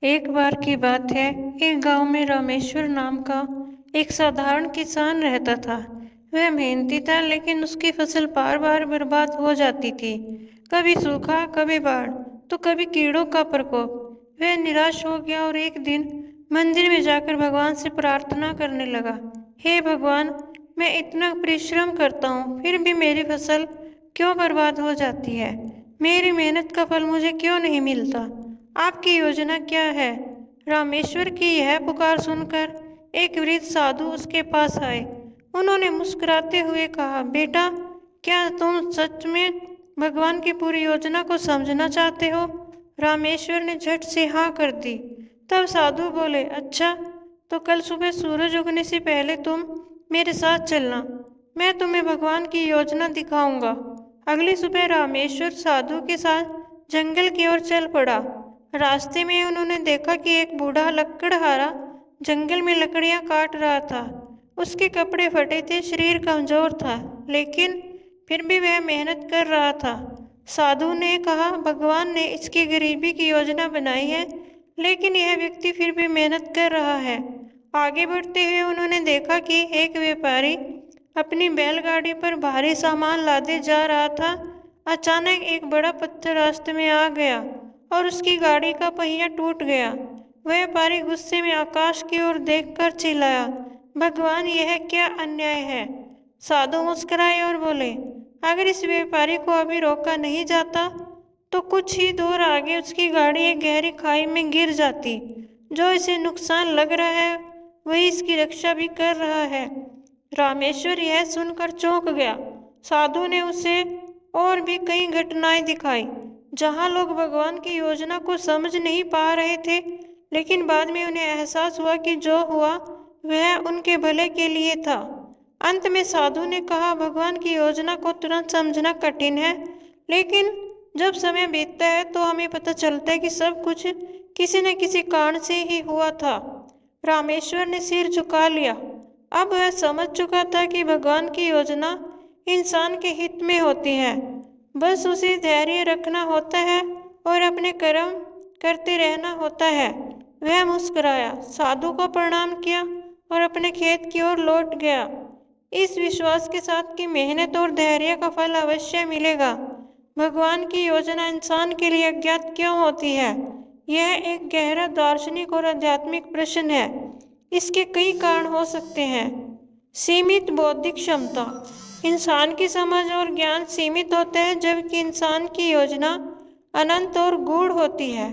एक बार की बात है। एक गांव में रामेश्वर नाम का एक साधारण किसान रहता था। वह मेहनती था, लेकिन उसकी फसल बार बार बर्बाद हो जाती थी। कभी सूखा, कभी बाढ़, तो कभी कीड़ों का प्रकोप। वह निराश हो गया और एक दिन मंदिर में जाकर भगवान से प्रार्थना करने लगा। हे भगवान, मैं इतना परिश्रम करता हूँ, फिर भी मेरी फसल क्यों बर्बाद हो जाती है? मेरी मेहनत का फल मुझे क्यों नहीं मिलता? आपकी योजना क्या है? रामेश्वर की यह पुकार सुनकर एक वृद्ध साधु उसके पास आए। उन्होंने मुस्कुराते हुए कहा, बेटा, क्या तुम सच में भगवान की पूरी योजना को समझना चाहते हो? रामेश्वर ने झट से हाँ कर दी। तब साधु बोले, अच्छा, तो कल सुबह सूरज उगने से पहले तुम मेरे साथ चलना। मैं तुम्हें भगवान की योजना दिखाऊंगा। अगली सुबह रामेश्वर साधु के साथ जंगल की ओर चल पड़ा। रास्ते में उन्होंने देखा कि एक बूढ़ा लकड़हारा जंगल में लकड़ियां काट रहा था। उसके कपड़े फटे थे, शरीर कमजोर था, लेकिन फिर भी वह मेहनत कर रहा था। साधु ने कहा, भगवान ने इसकी गरीबी की योजना बनाई है, लेकिन यह व्यक्ति फिर भी मेहनत कर रहा है। आगे बढ़ते हुए उन्होंने देखा कि एक व्यापारी अपनी बैलगाड़ी पर भारी सामान लादे जा रहा था। अचानक एक बड़ा पत्थर रास्ते में आ गया और उसकी गाड़ी का पहिया टूट गया। व्यापारी गुस्से में आकाश की ओर देखकर चिल्लाया, भगवान, यह क्या अन्याय है? साधु मुस्कुराए और बोले, अगर इस व्यापारी को अभी रोका नहीं जाता तो कुछ ही दूर आगे उसकी गाड़ी एक गहरी खाई में गिर जाती। जो इसे नुकसान लग रहा है, वही इसकी रक्षा भी कर रहा है। रामेश्वर यह सुनकर चौंक गया। साधु ने उसे और भी कई घटनाएं दिखाई जहां लोग भगवान की योजना को समझ नहीं पा रहे थे, लेकिन बाद में उन्हें एहसास हुआ कि जो हुआ वह उनके भले के लिए था। अंत में साधु ने कहा, भगवान की योजना को तुरंत समझना कठिन है, लेकिन जब समय बीतता है तो हमें पता चलता है कि सब कुछ किसी न किसी कारण से ही हुआ था। रामेश्वर ने सिर झुका लिया। अब वह समझ चुका था कि भगवान की योजना इंसान के हित में होती है। बस उसे धैर्य रखना होता है और अपने कर्म करते रहना होता है। वह मुस्कुराया, साधु को प्रणाम किया और अपने खेत की ओर लौट गया, इस विश्वास के साथ कि मेहनत और धैर्य का फल अवश्य मिलेगा। भगवान की योजना इंसान के लिए अज्ञात क्यों होती है? यह एक गहरा दार्शनिक और आध्यात्मिक प्रश्न है। इसके कई कारण हो सकते हैं। सीमित बौद्धिक क्षमता। इंसान की समझ और ज्ञान सीमित होता है, जबकि इंसान की योजना अनंत और गूढ़ होती है।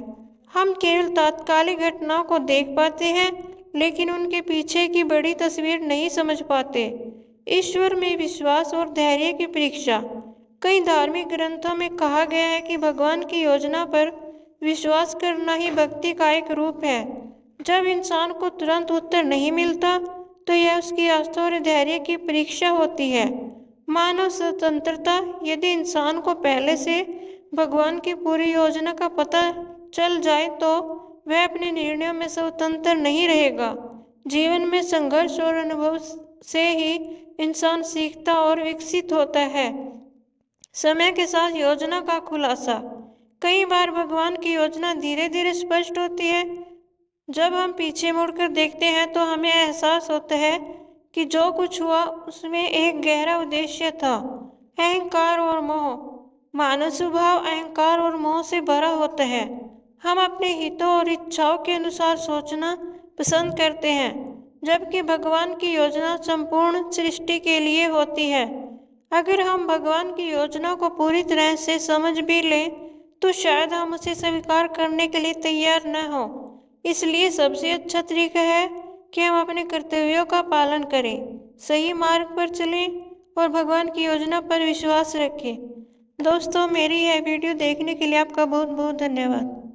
हम केवल तात्कालिक घटनाओं को देख पाते हैं, लेकिन उनके पीछे की बड़ी तस्वीर नहीं समझ पाते। ईश्वर में विश्वास और धैर्य की परीक्षा। कई धार्मिक ग्रंथों में कहा गया है कि भगवान की योजना पर विश्वास करना ही भक्ति का एक रूप है। जब इंसान को तुरंत उत्तर नहीं मिलता तो यह उसकी आस्था और धैर्य की परीक्षा होती है। मानव स्वतंत्रता। यदि इंसान को पहले से भगवान की पूरी योजना का पता चल जाए तो वह अपने निर्णयों में स्वतंत्र नहीं रहेगा। जीवन में संघर्ष और अनुभव से ही इंसान सीखता और विकसित होता है। समय के साथ योजना का खुलासा। कई बार भगवान की योजना धीरे धीरे स्पष्ट होती है। जब हम पीछे मुड़कर देखते हैं तो हमें एहसास होता है कि जो कुछ हुआ उसमें एक गहरा उद्देश्य था। अहंकार और मोह। मानव स्वभाव अहंकार और मोह से भरा होता है। हम अपने हितों और इच्छाओं के अनुसार सोचना पसंद करते हैं, जबकि भगवान की योजना संपूर्ण सृष्टि के लिए होती है। अगर हम भगवान की योजना को पूरी तरह से समझ भी लें तो शायद हम उसे स्वीकार करने के लिए तैयार न हो। इसलिए सबसे अच्छा तरीका है कि हम अपने कर्तव्यों का पालन करें, सही मार्ग पर चलें और भगवान की योजना पर विश्वास रखें। दोस्तों, मेरी यह वीडियो देखने के लिए आपका बहुत बहुत धन्यवाद।